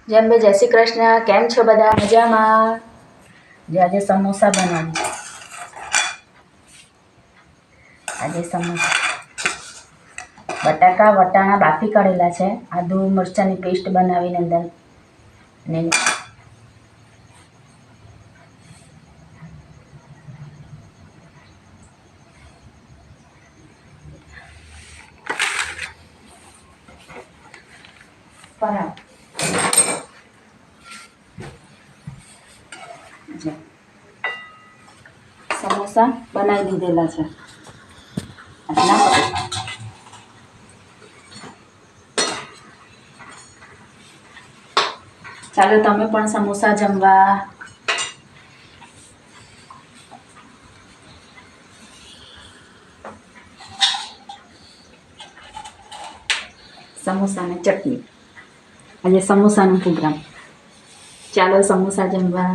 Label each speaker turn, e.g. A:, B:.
A: જય જય શ્રી કૃષ્ણ. કેમ છો બધા? મજામાં? જે આજે સમોસા બનાવી. આજે સમોસા બટાકા વટાણા બાફી કાઢેલા છે. આદુ મરચાંની પેસ્ટ બનાવીને અંદર ને ફરાળ સમોસા બનાવી દીધેલા છે. ચાલો તમે પણ સમોસા જમવા. સમોસા ને ચટણી. આજે સમોસાનો પ્રોગ્રામ. ચાલો સમોસા જમવા.